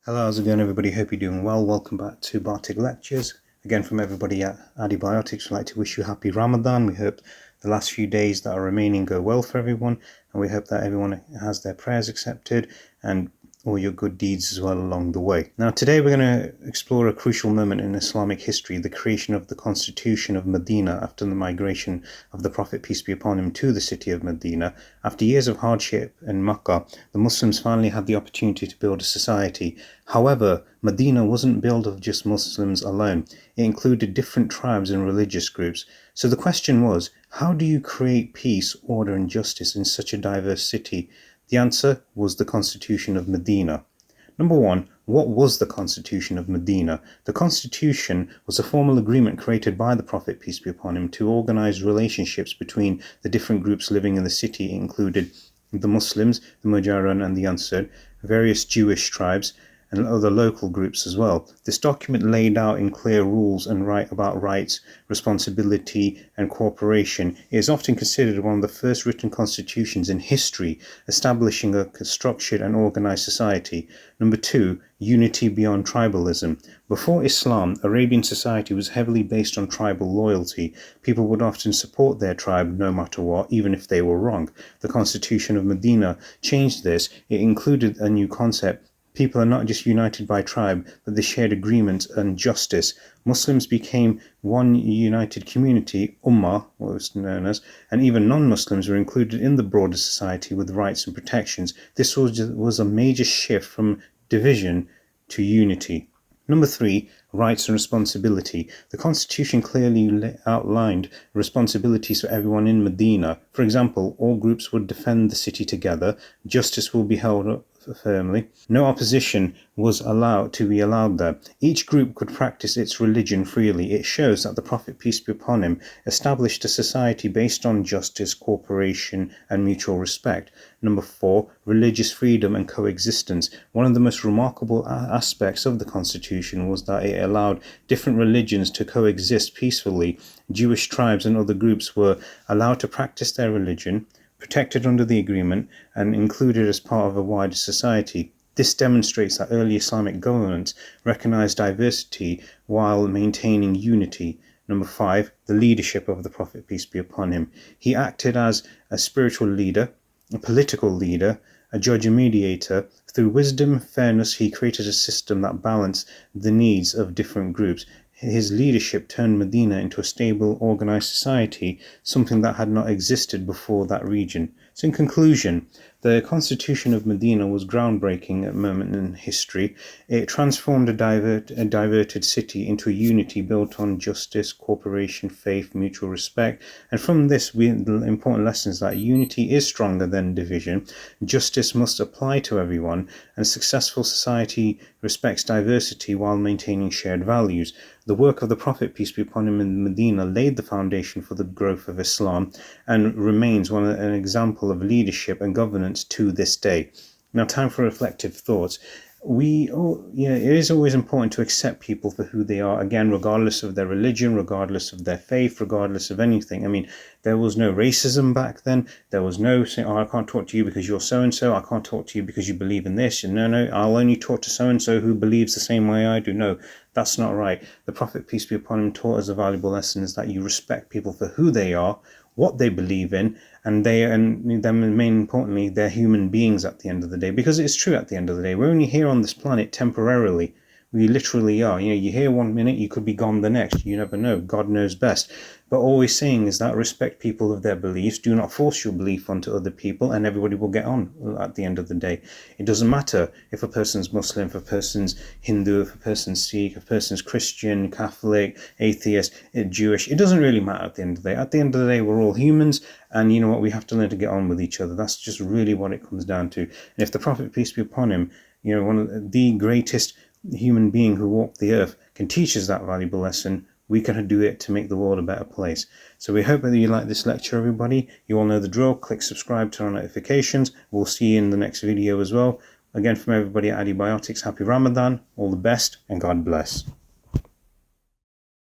Hello, how's it going everybody? Hope you're doing well. Welcome back to AddiBiotics Lectures. Again from everybody at AddiBiotics, we'd like to wish you happy Ramadan. We hope the last few days that are remaining go well for everyone, and we hope that everyone has their prayers accepted and all your good deeds as well along the way. Now today we're going to explore a crucial moment in Islamic history, the creation of the Constitution of Medina after the migration of the Prophet, peace be upon him, to the city of Medina. After years of hardship in Mecca, the Muslims finally had the opportunity to build a society. However, Medina wasn't built of just Muslims alone. It included different tribes and religious groups. So the question was, how do you create peace, order and justice in such a diverse city? The answer was the Constitution of Medina. Number one, what was the Constitution of Medina? The Constitution was a formal agreement created by the Prophet, peace be upon him, to organize relationships between the different groups living in the city. It included the Muslims, the Mujahirin and the Ansar, various Jewish tribes, and other local groups as well. This document laid out in clear rules and about rights, responsibility and cooperation. It is often considered one of the first written constitutions in history, establishing a structured and organized society. Number two, unity beyond tribalism. Before Islam, Arabian society was heavily based on tribal loyalty. People would often support their tribe no matter what, even if they were wrong. The Constitution of Medina changed this. It included a new concept. People are not just united by tribe, but they shared agreement and justice. Muslims became one united community, Ummah, what was known as, and even non-Muslims were included in the broader society with rights and protections. This was a major shift from division to unity. Number three, rights and responsibility. The Constitution clearly outlined responsibilities for everyone in Medina. For example, all groups would defend the city together, justice will be held up firmly, no opposition was allowed there. Each group could practice its religion freely. It shows that the Prophet, peace be upon him, established a society based on justice, cooperation and mutual respect. Number four, religious freedom and coexistence. One of the most remarkable aspects of the Constitution was that it allowed different religions to coexist peacefully. Jewish tribes and other groups were allowed to practice their religion, protected under the agreement and included as part of a wider society. This demonstrates that early Islamic governments recognized diversity while maintaining unity. Number five, the leadership of the Prophet, peace be upon him. He acted as a spiritual leader, a political leader, a judge and mediator. Through wisdom, fairness, he created a system that balanced the needs of different groups. His leadership turned Medina into a stable, organized society, something that had not existed before that region. So in conclusion, the Constitution of Medina was groundbreaking moment in history. It transformed a diverted city into a unity built on justice, cooperation, faith, mutual respect. And from this, the important lessons that unity is stronger than division. Justice must apply to everyone, and a successful society respects diversity while maintaining shared values. The work of the Prophet, peace be upon him, in Medina laid the foundation for the growth of Islam and remains an example of leadership and governance to this day. Now, time for reflective thoughts. It is always important to accept people for who they are, again, regardless of their religion, regardless of their faith, regardless of anything. I mean, there was no racism back then. There was no saying, oh, I can't talk to you because you're so-and-so. I can't talk to you because you believe in this. And no, I'll only talk to so-and-so who believes the same way I do. No, that's not right. The Prophet, peace be upon him, taught us a valuable lesson is that you respect people for who they are, what they believe in, and then main importantly, they're human beings at the end of the day. Because it's true at the end of the day, we're only here on this planet temporarily. We literally are. You're here 1 minute, you could be gone the next. You never know. God knows best. But all we're saying is that respect people of their beliefs. Do not force your belief onto other people, and everybody will get on at the end of the day. It doesn't matter if a person's Muslim, if a person's Hindu, if a person's Sikh, if a person's Christian, Catholic, atheist, Jewish. It doesn't really matter at the end of the day. At the end of the day, we're all humans, and you know what? We have to learn to get on with each other. That's just really what it comes down to. And if the Prophet, peace be upon him, one of the greatest human being who walked the earth, can teach us that valuable lesson, we can do it to make the world a better place. So we hope that you like this lecture, everybody. You all know the drill. Click subscribe, turn on notifications. We'll see you in the next video as well. Again, from everybody at AddiBiotics, happy Ramadan, all the best, and God bless.